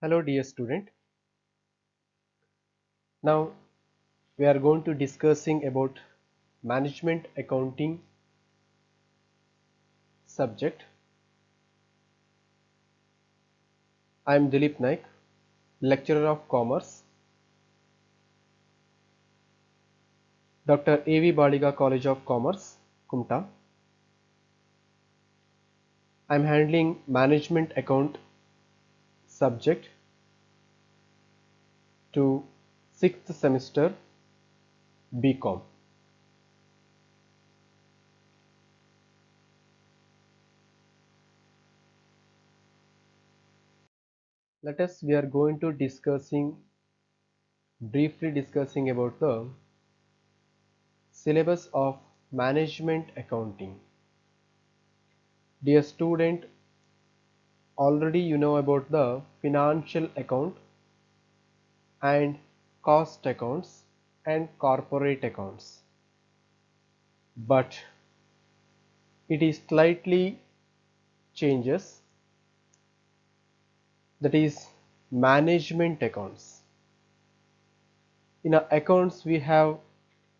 Hello dear student. Now we are going to discussing about management accounting subject. I am Dilip Naik, lecturer of commerce, Dr. A.V. Baliga College of Commerce, Kumta. I am handling management account subject to 6th semester BCom. We are going to briefly discussing about the syllabus of management accounting. Dear student, already you know about the financial account and cost accounts and corporate accounts, but it is slightly changes, that is management accounts. In our accounts we have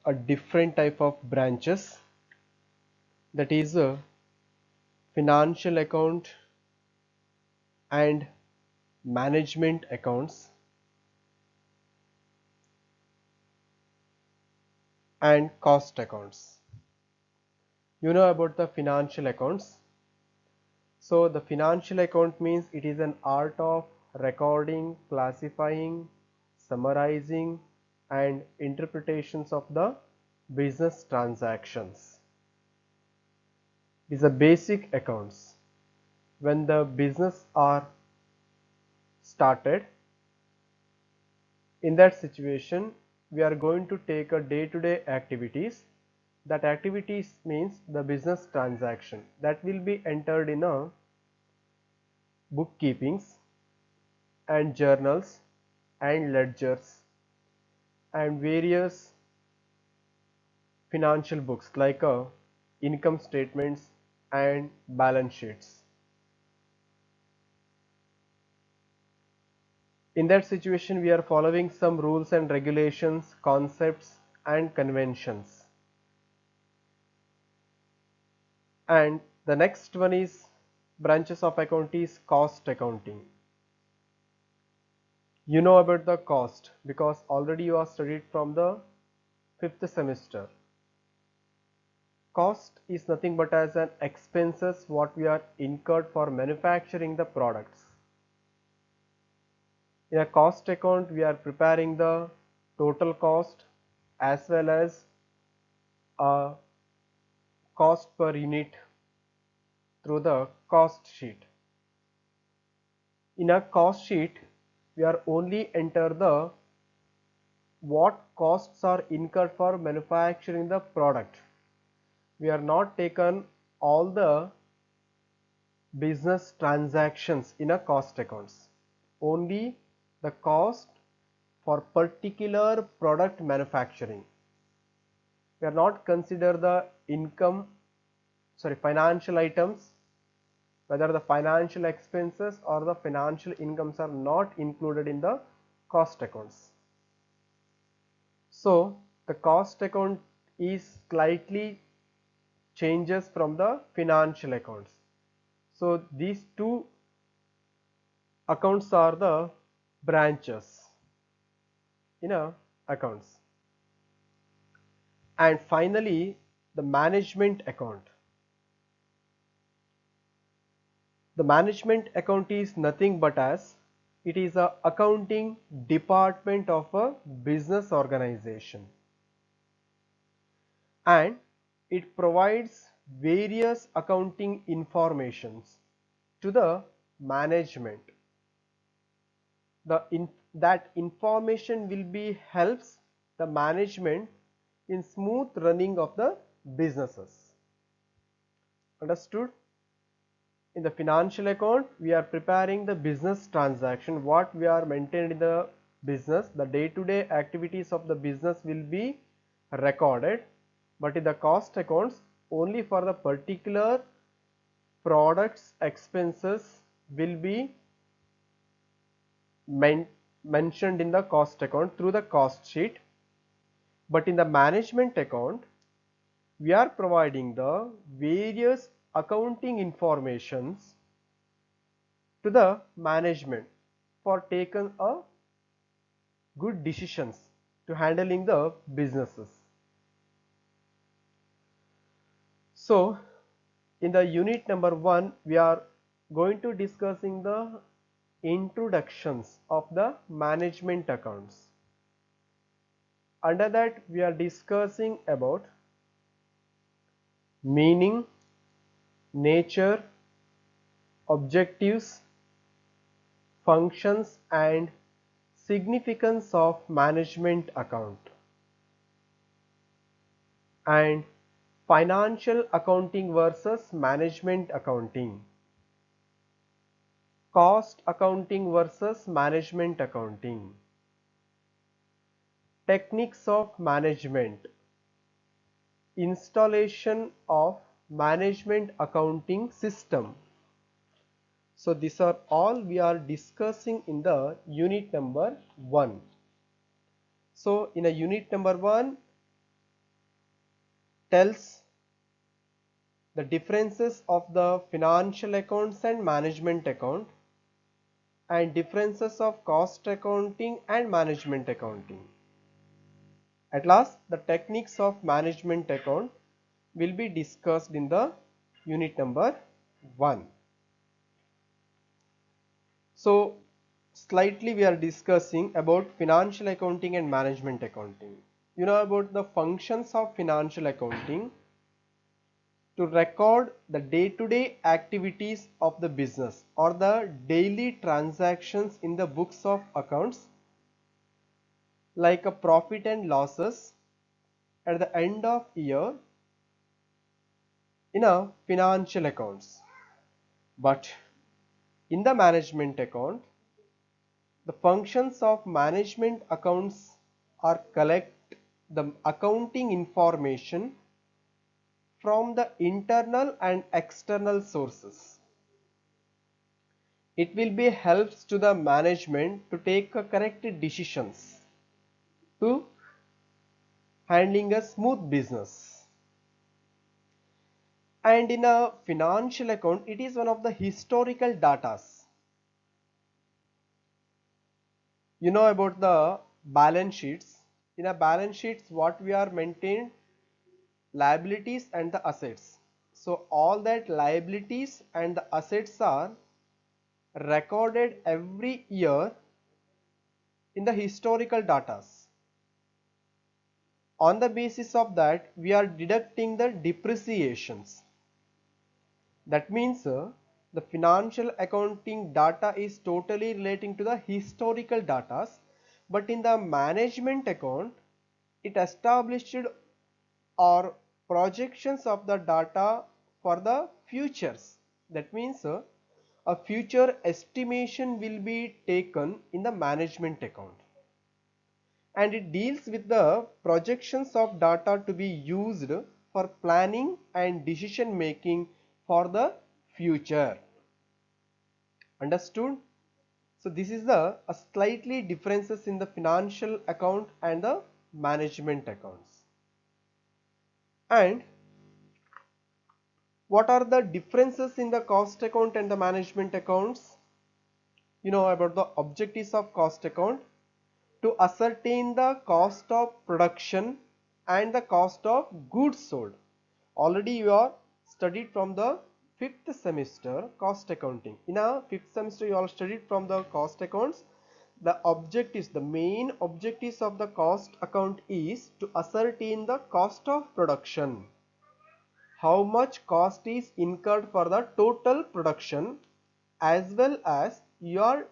a different type of branches, that is a financial account and management accounts and cost accounts. You know about the financial accounts. So the financial account means it is an art of recording, classifying, summarizing and interpretations of the business transactions. It is a basic accounts. When the business are started, in that situation we are going to take a day-to-day activities. That activities means the business transaction that will be entered in a bookkeepings and journals and ledgers and various financial books like income statements and balance sheets. In that situation we are following some rules and regulations, concepts and conventions. And the next one is branches of accounting is cost accounting. You know about the cost because already you are studied from the 5th semester. Cost is nothing but as an expenses what we are incurred for manufacturing the products. In a cost account we are preparing the total cost as well as a cost per unit through the cost sheet. In a cost sheet we are only enter the what costs are incurred for manufacturing the product. We are not taken all the business transactions in a cost accounts, only the cost for particular product manufacturing. We are not consider the financial items, whether the financial expenses or the financial incomes are not included in the cost accounts. So the cost account is slightly changes from the financial accounts. So these two accounts are the branches in a accounts. And finally the management account. The management account is nothing but as it is a accounting department of a business organization, and it provides various accounting informations to the management. That information will be helps the management in smooth running of the businesses. Understood? In the financial account we are preparing the business transaction, what we are maintained in the business, the day-to-day activities of the business will be recorded, but in the cost accounts only for the particular products expenses will be mentioned in the cost account through the cost sheet, but in the management account we are providing the various accounting informations to the management for taking a good decisions to handling the businesses. So in the unit number 1 we are going to discussing the introductions of the management accounts. Under that we are discussing about meaning, nature, objectives, functions and significance of management account, and financial accounting versus management accounting, cost accounting versus management accounting, techniques of management, installation of management accounting system. So these are all we are discussing in the unit number 1. So in a unit number 1 tells the differences of the financial accounts and management account, and differences of cost accounting and management accounting. At last, the techniques of management account will be discussed in the unit number 1. So slightly we are discussing about financial accounting and management accounting. You know about the functions of financial accounting: to record the day-to-day activities of the business or the daily transactions in the books of accounts, like a profit and losses at the end of year in a financial accounts. But in the management account, the functions of management accounts are collect the accounting information from the internal and external sources. It will be helps to the management to take a correct decisions to handling a smooth business. And in a financial account, it is one of the historical datas. You know about the balance sheets. In a balance sheets, what we are maintained, liabilities and the assets. So all that liabilities and the assets are recorded every year in the historical datas. On the basis of that, we are deducting the depreciations. That means the financial accounting data is totally relating to the historical data, but in the management account, it established or projections of the data for the futures. That means a future estimation will be taken in the management account, and it deals with the projections of data to be used for planning and decision making for the future. Understood? So this is the slightly differences in the financial account and the management accounts. And what are the differences in the cost account and the management accounts? You know about the objectives of cost account: to ascertain the cost of production and the cost of goods sold. Already you are studied from the 5th semester cost accounting. In a 5th semester you all studied from the cost accounts. The objectives, the main objectives of the cost account is to ascertain the cost of production. How much cost is incurred for the total production, as well as you are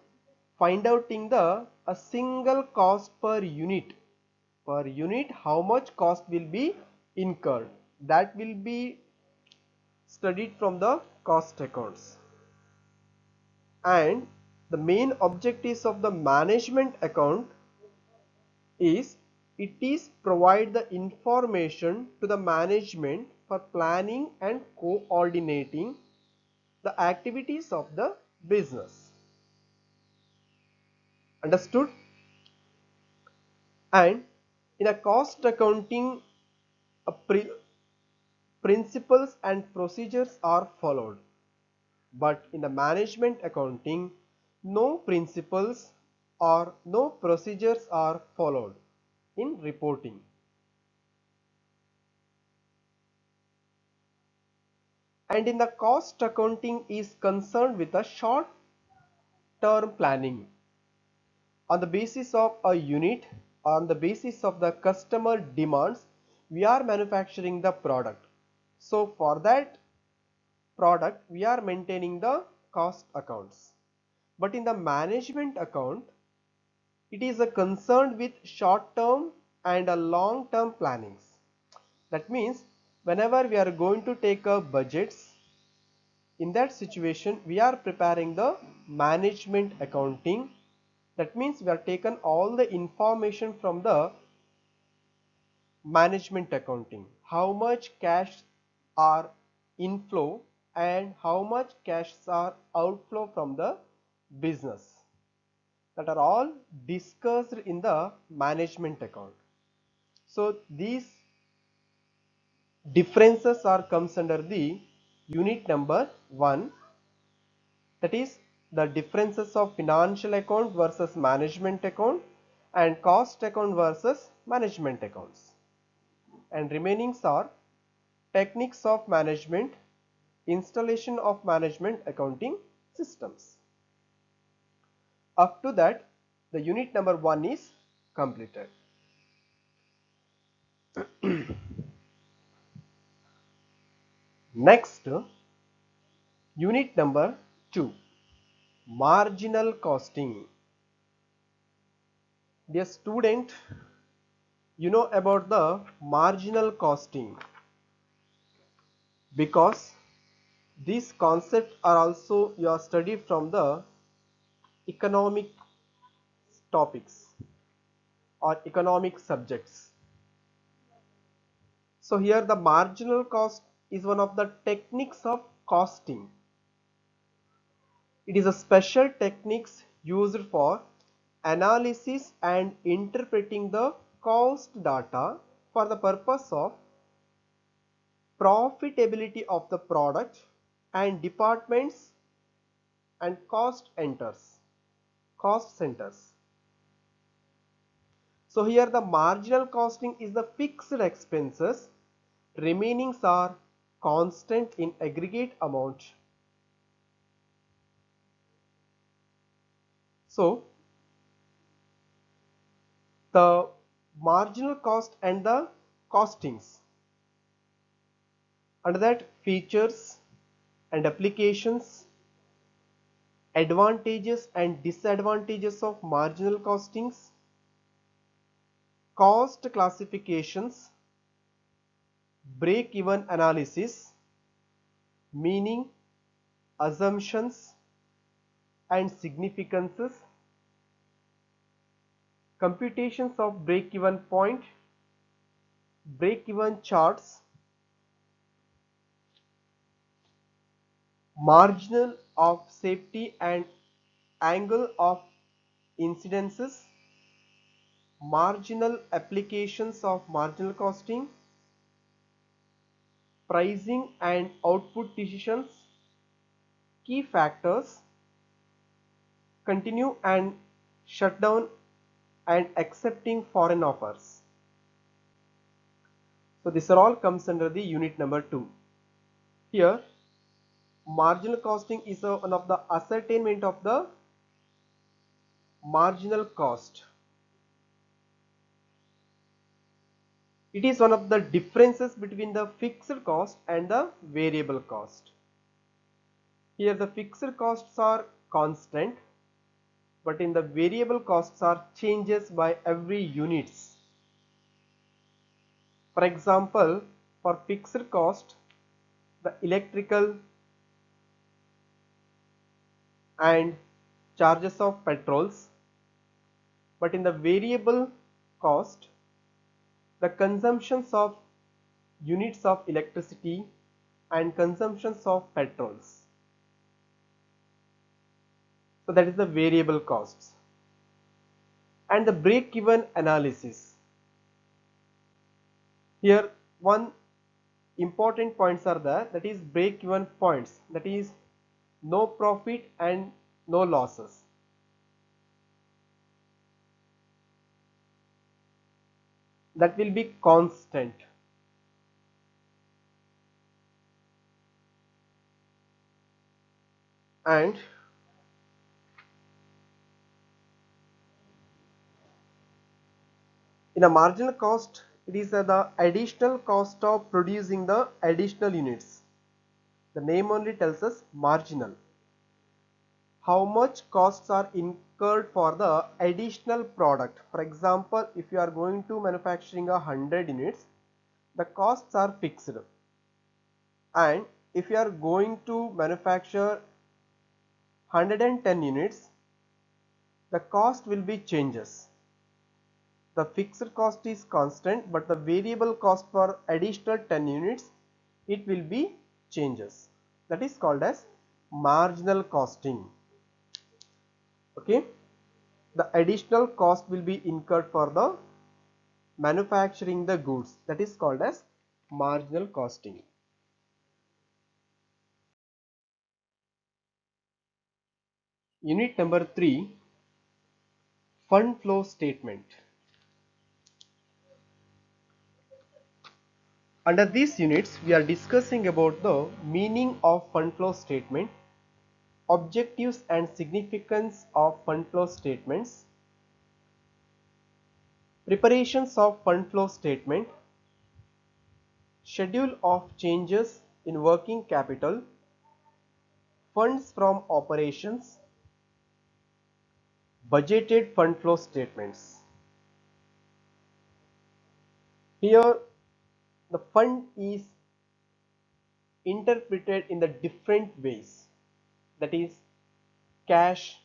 find out in the a single cost per unit. Per unit how much cost will be incurred, that will be studied from the cost accounts. And the main objectives of the management account is it is provide the information to the management for planning and coordinating the activities of the business. Understood? And in a cost accounting, a principles and procedures are followed, but in the management accounting, no principles or no procedures are followed in reporting. And in the cost accounting is concerned with a short term planning on the basis of a unit, on the basis of the customer demands. We are manufacturing the product, so for that product we are maintaining the cost accounts. But in the management account, it is a concern with short term and a long term plannings. That means whenever we are going to take a budgets, in that situation we are preparing the management accounting. That means we are taken all the information from the management accounting, how much cash are inflow and how much cash are outflow from the business, that are all discussed in the management account. So these differences are comes under the unit number 1, that is the differences of financial account versus management account and cost account versus management accounts. And remainings are techniques of management, installation of management accounting systems. Up to that, the unit number 1 is completed. Next, unit number 2, marginal costing. Dear student, you know about the marginal costing because these concepts are also you are studied from the economic topics or economic subjects. So here the marginal cost is one of the techniques of costing. It is a special techniques used for analysis and interpreting the cost data for the purpose of profitability of the product and departments and cost centers. So here the marginal costing is the fixed expenses, remainings are constant in aggregate amount. So the marginal cost and the costings, under that features and applications, advantages and disadvantages of marginal costings, cost classifications, break-even analysis, meaning, assumptions and significances, computations of break-even point, break-even charts, marginal of safety and angle of incidences, marginal applications of marginal costing, pricing and output decisions, key factors, continue and shut down and accepting foreign offers. So these are all comes under the unit number 2. Here marginal costing is one of the ascertainment of the marginal cost. It is one of the differences between the fixed cost and the variable cost. Here the fixed costs are constant, but in the variable costs are changes by every units. For example, for fixed cost, the electrical and charges of petrols, but in the variable cost, the consumptions of units of electricity and consumptions of petrols. So that is the variable costs. and the break-even analysis. Here one important points are there, that is break-even points, that is no profit and no losses. That will be constant. And in a marginal cost, it is the additional cost of producing the additional units. The name only tells us marginal. How much costs are incurred for the additional product. For example, if you are going to manufacturing 100 units, the costs are fixed. And if you are going to manufacture 110 units, the cost will be changes. The fixed cost is constant, but the variable cost for additional 10 units, it will be changes. That is called as marginal costing. Okay, the additional cost will be incurred for the manufacturing the goods, that is called as marginal costing. Unit number 3, fund flow statement. Under these units we are discussing about the meaning of fund flow statement, objectives and significance of fund flow statements, preparations of fund flow statement, schedule of changes in working capital, funds from operations, budgeted fund flow statements. Here the fund is interpreted in the different ways, that is cash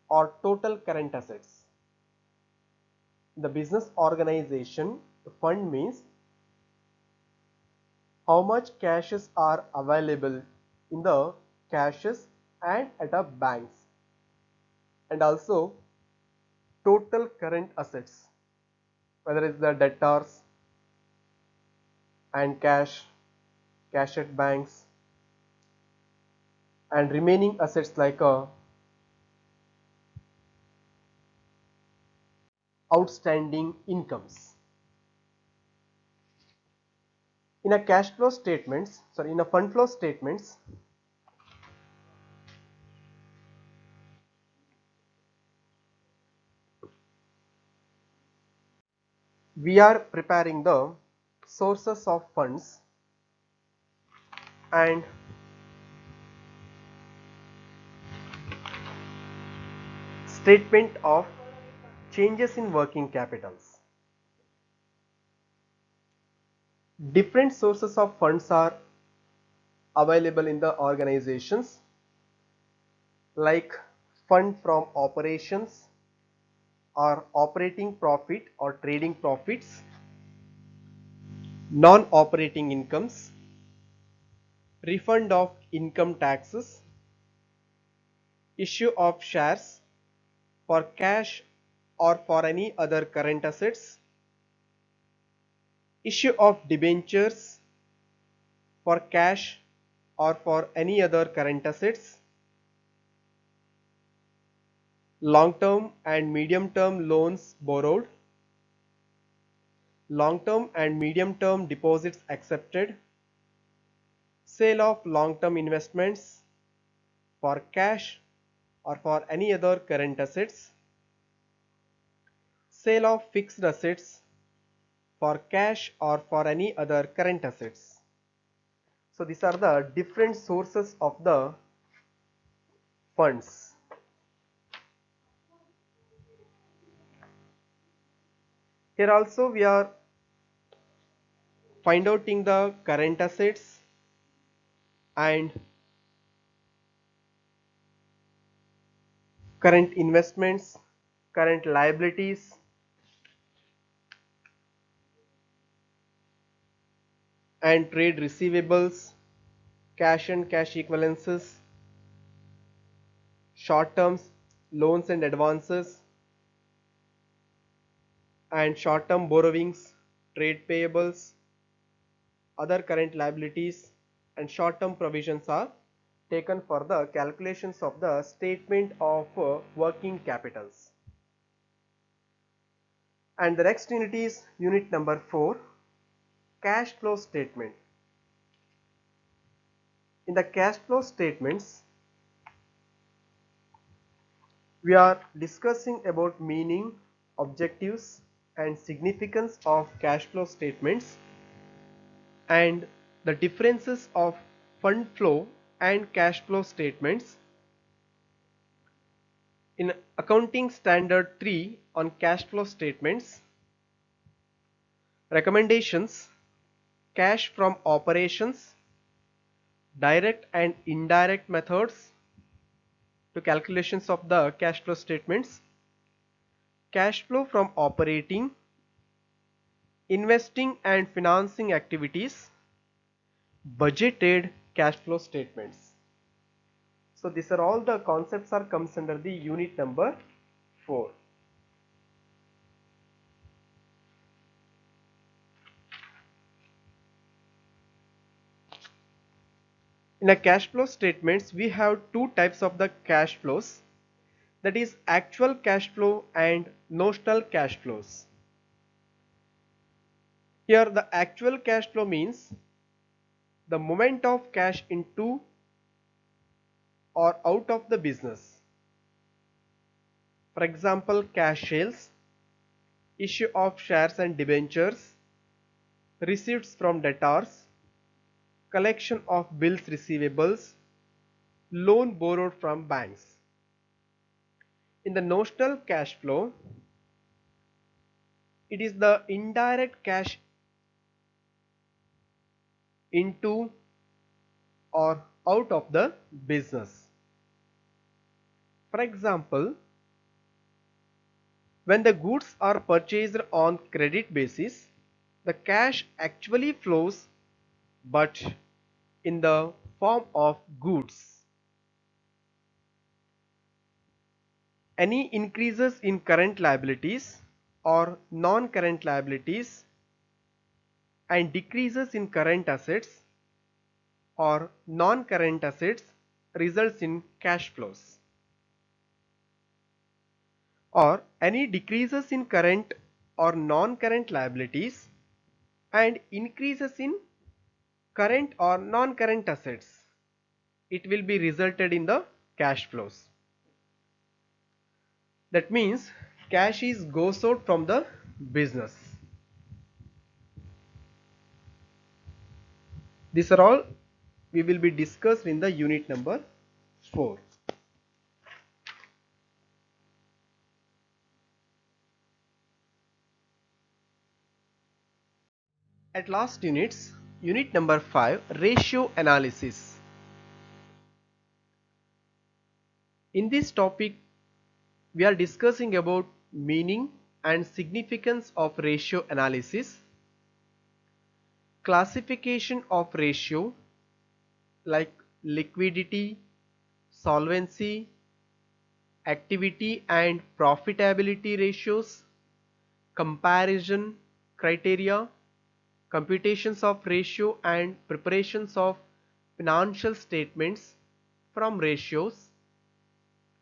or total current assets. In the business organization, the fund means how much cashes are available in the cashes and at a banks, and also total current assets, whether it's the debtors and cash at banks, and remaining assets like outstanding incomes. In a cash flow statements, in a fund flow statements, we are preparing the sources of funds and statement of changes in working capitals. Different sources of funds are available in the organizations, like fund from operations or operating profit or trading profits, non-operating incomes, refund of income taxes, issue of shares for cash or for any other current assets, issue of debentures for cash or for any other current assets, long-term and medium-term loans borrowed, long-term and medium-term deposits accepted, sale of long-term investments for cash or for any other current assets, sale of fixed assets for cash or for any other current assets. So these are the different sources of the funds. Here also we are find outing the current assets and current investments, current liabilities, and trade receivables, cash and cash equivalences, short term loans and advances, and short-term borrowings, trade payables, other current liabilities and short-term provisions are taken for the calculations of the statement of working capitals. And the next unit is unit number 4, cash flow statement. In the cash flow statements, we are discussing about meaning, objectives and significance of cash flow statements and the differences of fund flow and cash flow statements. In Accounting Standard 3 on cash flow statements, recommendations, cash from operations, direct and indirect methods to calculations of the cash flow statements, cash flow from operating, investing and financing activities, budgeted cash flow statements. So these are all the concepts are comes under the unit number 4. In a cash flow statements, we have two types of the cash flows, that is actual cash flow and notional cash flows. Here the actual cash flow means the movement of cash into or out of the business. For example, cash sales, issue of shares and debentures, receipts from debtors, collection of bills receivables, loan borrowed from banks. In the notional cash flow, it is the indirect cash into or out of the business. For example, when the goods are purchased on credit basis, the cash actually flows but in the form of goods. Any increases in current liabilities or non-current liabilities and decreases in current assets or non-current assets results in cash flows, or any decreases in current or non-current liabilities and increases in current or non-current assets, it will be resulted in the cash flows. That means cash is goes out from the business. These are all we will be discussed in the unit number 4. At last units, unit number 5, ratio analysis. In this topic, we are discussing about meaning and significance of ratio analysis, classification of ratio like liquidity, solvency, activity and profitability ratios, comparison criteria, computations of ratio and preparations of financial statements from ratios,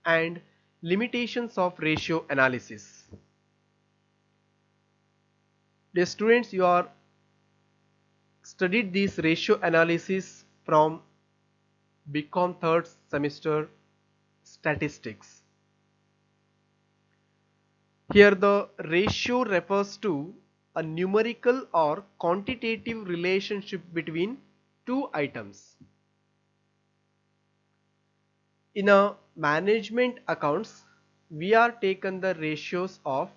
and limitations of ratio analysis. Dear students, you are studied this ratio analysis from BCom third semester statistics. Here the ratio refers to a numerical or quantitative relationship between two items. In a management accounts, we are taken the ratios of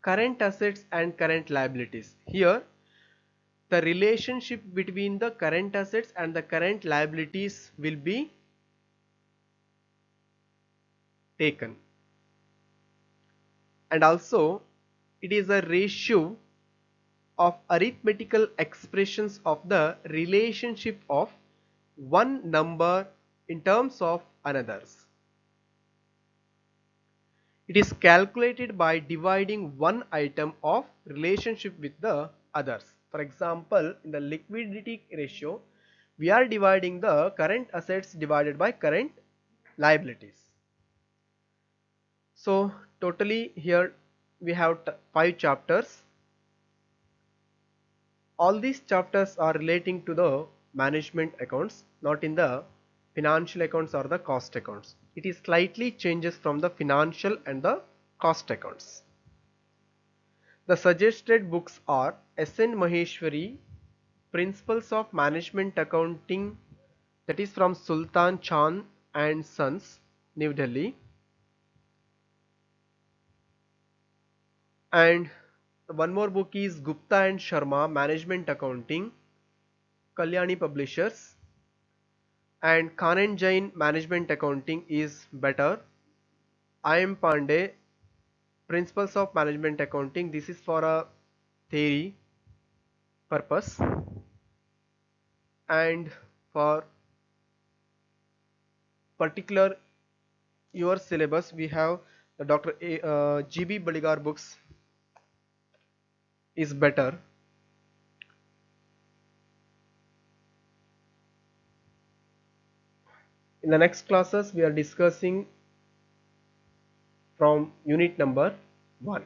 current assets and current liabilities. Here the relationship between the current assets and the current liabilities will be taken, and also it is a ratio of arithmetical expressions of the relationship of one number in terms of another's. It is calculated by dividing one item of relationship with the others. For example, in the liquidity ratio, we are dividing the current assets divided by current liabilities. So totally here we have 5 chapters. All these chapters are relating to the management accounts, not in the financial accounts or the cost accounts. It is slightly changes from the financial and the cost accounts. The suggested books are S.N. Maheshwari, Principles of Management Accounting, that is from Sultan Chand and Sons, New Delhi, and one more book is Gupta and Sharma, Management Accounting, Kalyani Publishers, and Khan and Jain, Management Accounting is better. I am Pandey, Principles of Management Accounting, this is for a theory purpose, and for particular your syllabus we have the Dr. G.B. Baligar books is better. In the next classes we are discussing from unit number 1.